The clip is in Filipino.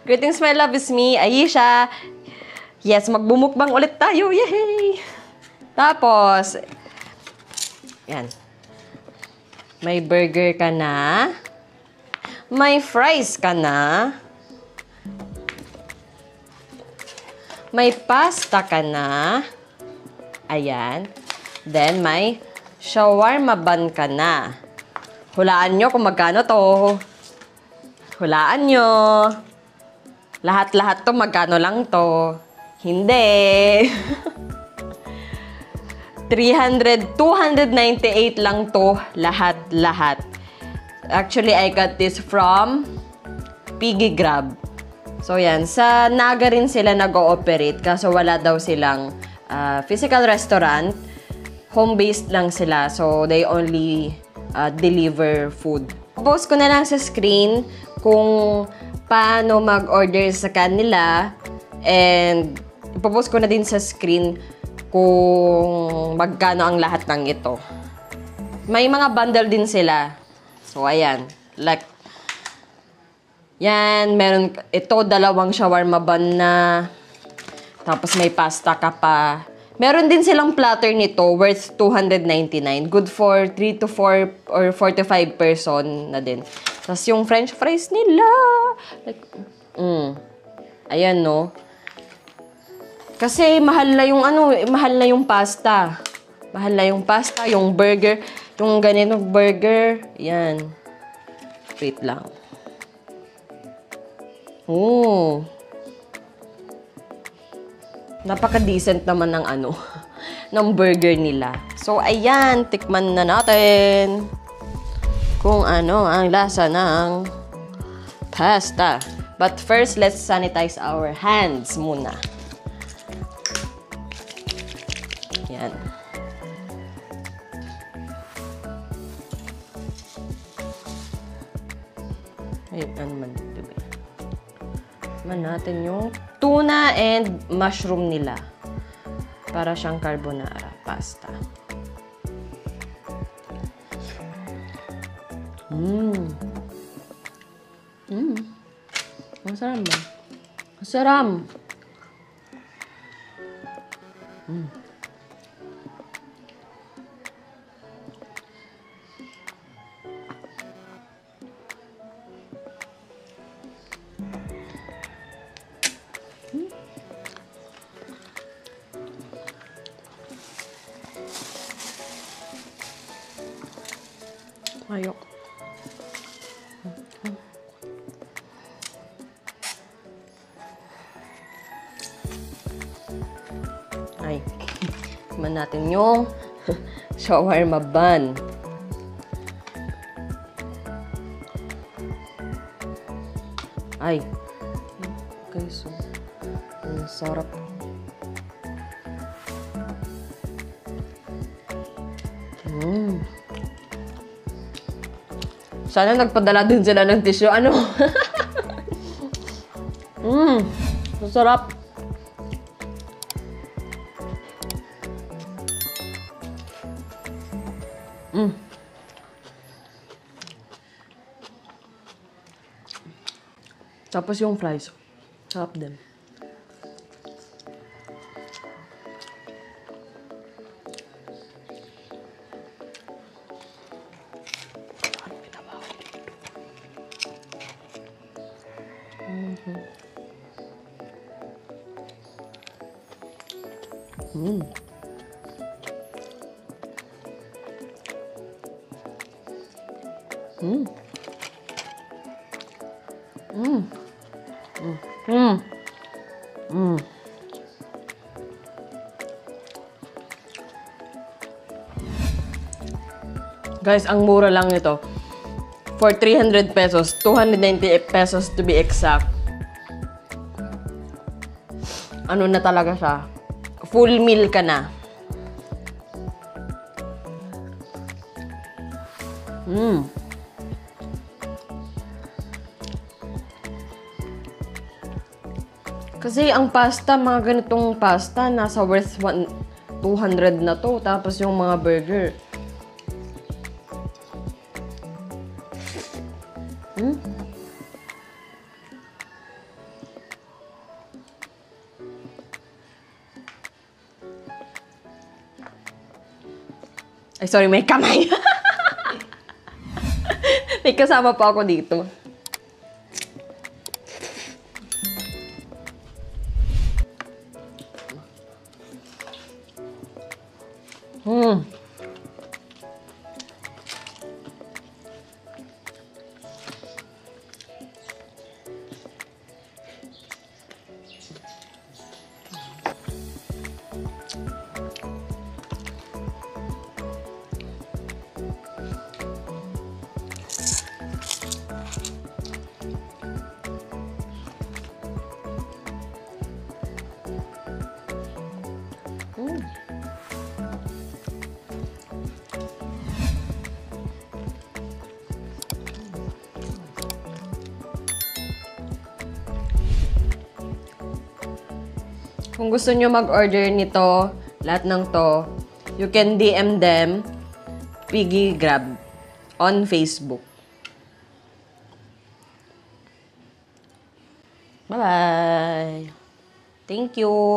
Greetings, my love, is me, Aisha. Yes, magbumukbang ulit tayo. Yay! Tapos, yan. May burger ka na. May fries ka na. May pasta ka na. Ayan. Then, may shawarma bun ka na. Hulaan nyo kung magkano to. Hulaan nyo. Lahat-lahat to, magkano lang to? Hindi. 298 lang to, lahat-lahat. Actually, I got this from Piggy Grab. So, yan. Sa Naga rin sila nag-ooperate, kaso wala daw silang physical restaurant. Home-based lang sila. So, they only deliver food. Post ko na lang sa screen kung paano mag-order sa kanila, and ipopost ko na din sa screen kung magkano ang lahat ng ito. May mga bundle din sila. So, ayan. Like, yan, meron ito, dalawang shawarma bun na. Tapos may pasta ka pa. Meron din silang platter nito worth 299. Good for 3 to 4 or 4 to 5 person na din. Tapos yung french fries nila. Like, ayan, no? Kasi mahal na yung mahal na yung pasta. Mahal na yung pasta, yung burger, yung ganitong burger. Yan. Wait lang. Oh. Napaka-decent naman ng ng burger nila. So, ayan, tikman na natin kung ano ang lasa ng pasta. But first, let's sanitize our hands muna. Yan. Ayun, ano man dito ba? Tikman natin yung tuna and mushroom nila. Para siyang carbonara pasta. Masarap ba? Masarap! Ayok. Ay, tikman natin yung shawarma bun. Ay, okay, so ang sarap. Sana nagpadala din sila ng tissue. Ano? Masarap. Tapos yung fries. Sarap din. Guys, ang mura lang nito. For 300 pesos, 298 pesos to be exact. Ano na talaga siya? Full meal ka na. Kasi ang pasta, mga ganitong pasta, nasa worth 200 na to. Tapos yung mga burger. Ay, sorry, may kamay. May kasama pa ako dito. Kung gusto nyo mag-order nito, lahat ng to, you can DM them, Piggy Grab, on Facebook. Bye-bye! Thank you!